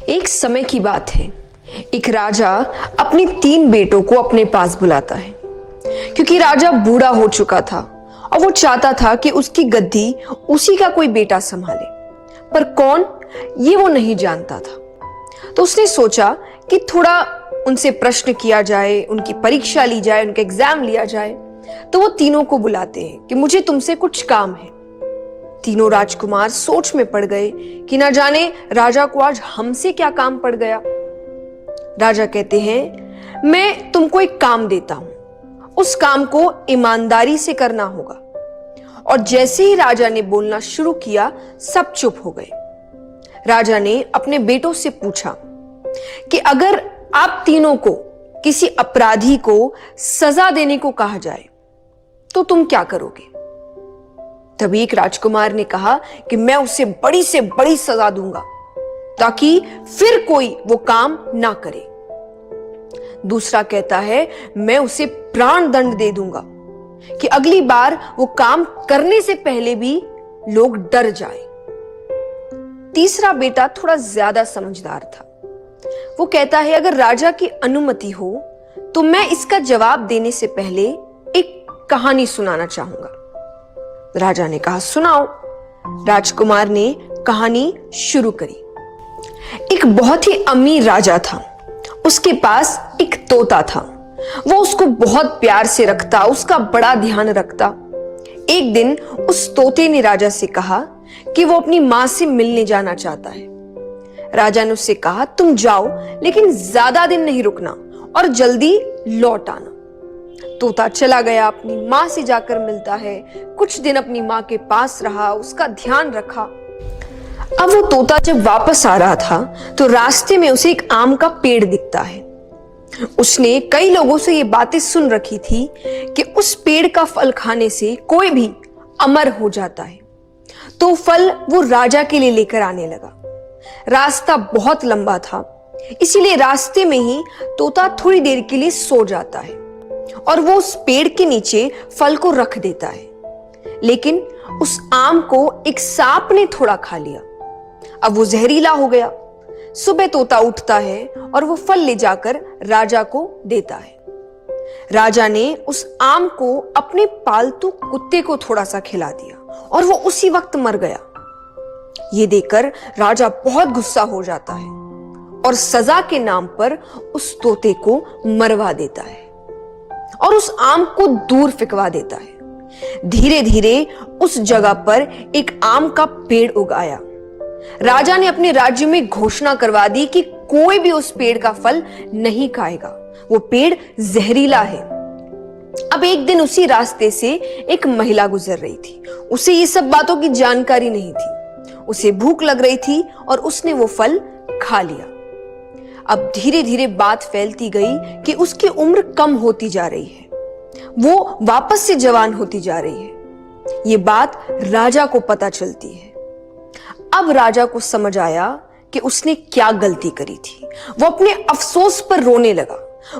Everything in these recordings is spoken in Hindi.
एक समय की बात है। एक राजा अपने 3 बेटों को अपने पास बुलाता है क्योंकि राजा बूढ़ा हो चुका था और वो चाहता था कि उसकी गद्दी उसी का कोई बेटा संभाले, पर कौन ये वो नहीं जानता था। तो उसने सोचा कि थोड़ा उनसे प्रश्न किया जाए, उनकी परीक्षा ली जाए, उनका एग्जाम लिया जाए। तो वो तीनों को बुलाते हैं कि मुझे तुमसे कुछ काम है। तीनों राजकुमार सोच में पड़ गए कि ना जाने राजा को आज हमसे क्या काम पड़ गया। राजा कहते हैं, मैं तुमको एक काम देता हूं, उस काम को ईमानदारी से करना होगा। और जैसे ही राजा ने बोलना शुरू किया, सब चुप हो गए। राजा ने अपने बेटों से पूछा कि अगर आप तीनों को किसी अपराधी को सजा देने को कहा जाए तो तुम क्या करोगे? तभी एक राजकुमार ने कहा कि मैं उसे बड़ी से बड़ी सजा दूंगा ताकि फिर कोई वो काम ना करे। दूसरा कहता है, मैं उसे प्राण दंड दे दूंगा कि अगली बार वो काम करने से पहले भी लोग डर जाए। तीसरा बेटा थोड़ा ज्यादा समझदार था। वो कहता है, अगर राजा की अनुमति हो तो मैं इसका जवाब देने से पहले एक कहानी सुनाना चाहूंगा। राजा ने कहा, सुनाओ। राजकुमार ने कहानी शुरू करी। एक बहुत ही अमीर राजा था। उसके पास एक तोता था। वो उसको बहुत प्यार से रखता, उसका बड़ा ध्यान रखता। एक दिन उस तोते ने राजा से कहा कि वो अपनी मां से मिलने जाना चाहता है। राजा ने उससे कहा, तुम जाओ, लेकिन ज्यादा दिन नहीं रुकना और जल्दी लौट आना। तोता चला गया, अपनी मां से जाकर मिलता है। कुछ दिन अपनी मां के पास रहा, उसका ध्यान रखा। अब वो तोता जब वापस आ रहा था तो रास्ते में उसे एक आम का पेड़ दिखता है। उसने कई लोगों से ये बातें सुन रखी थी कि उस पेड़ का फल खाने से कोई भी अमर हो जाता है। तो फल वो राजा के लिए लेकर आने लगा। रास्ता बहुत लंबा था, इसीलिए रास्ते में ही तोता थोड़ी देर के लिए सो जाता है और वो उस पेड़ के नीचे फल को रख देता है। लेकिन उस आम को एक सांप ने थोड़ा खा लिया। अब वो जहरीला हो गया। सुबह तोता उठता है और वो फल ले जाकर राजा को देता है। राजा ने उस आम को अपने पालतू कुत्ते को थोड़ा सा खिला दिया और वो उसी वक्त मर गया। ये देखकर राजा बहुत गुस्सा हो जाता है और सजा के नाम पर उस तोते को मरवा देता है और उस आम को दूर फेंकवा देता है। धीरे धीरे उस जगह पर एक आम का पेड़ उगाया। राजा ने अपने राज्य में घोषणा करवा दी कि कोई भी उस पेड़ का फल नहीं खाएगा, वो पेड़ जहरीला है। अब एक दिन उसी रास्ते से एक महिला गुजर रही थी। उसे ये सब बातों की जानकारी नहीं थी। उसे भूख लग रही थी और उसने वो फल खा लिया। अब धीरे धीरे बात फैलती गई कि उसकी उम्र कम होती जा रही है, वो वापस से जवान होती जा रही है। ये बात राजा को पता चलती है। अब राजा को समझ आया कि उसने क्या गलती करी थी। वो अपने अफसोस पर रोने लगा।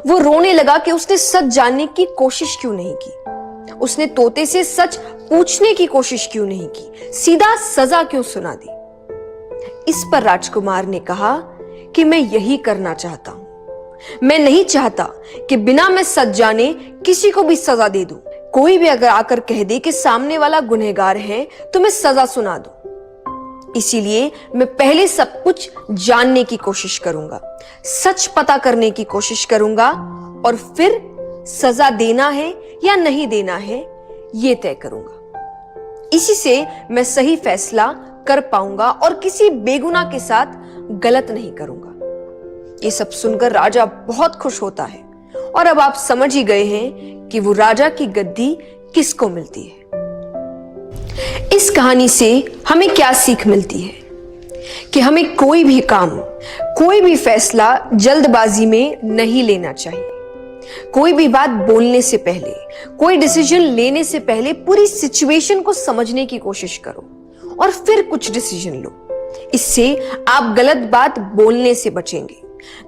वो रोने लगा कि उसने सच जानने की कोशिश क्यों नहीं की, उसने तोते से सच पूछने की कोशिश क्यों नहीं की, सीधा सजा क्यों सुना दी। इस पर राजकुमार ने कहा कि मैं यही करना चाहता हूं। मैं नहीं चाहता कि बिना मैं सच जाने किसी को भी सजा दे दूं। कोई भी अगर आकर कह दे कि सामने वाला गुनहगार है तो मैं सजा सुना दूं। इसीलिए मैं पहले सब कुछ जानने की कोशिश करूंगा, सच पता करने की कोशिश करूंगा और फिर सजा देना है या नहीं देना है ये तय करूंगा। इसी से मैं सही फैसला कर पाऊंगा और किसी बेगुनाह के साथ गलत नहीं करूंगा। ये सब सुनकर राजा बहुत खुश होता है और अब आप समझ ही गए हैं कि वो राजा की गद्दी किसको मिलती है। इस कहानी से हमें क्या सीख मिलती है कि हमें कोई भी काम, कोई भी फैसला जल्दबाजी में नहीं लेना चाहिए। कोई भी बात बोलने से पहले, कोई डिसीजन लेने से पहले पूरी सिचुएशन को समझने की कोशिश करो और फिर कुछ डिसीजन लो। इससे आप गलत बात बोलने से बचेंगे,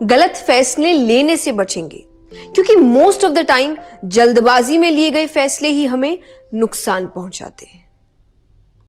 गलत फैसले लेने से बचेंगे, क्योंकि मोस्ट ऑफ द टाइम जल्दबाजी में लिए गए फैसले ही हमें नुकसान पहुंचाते हैं।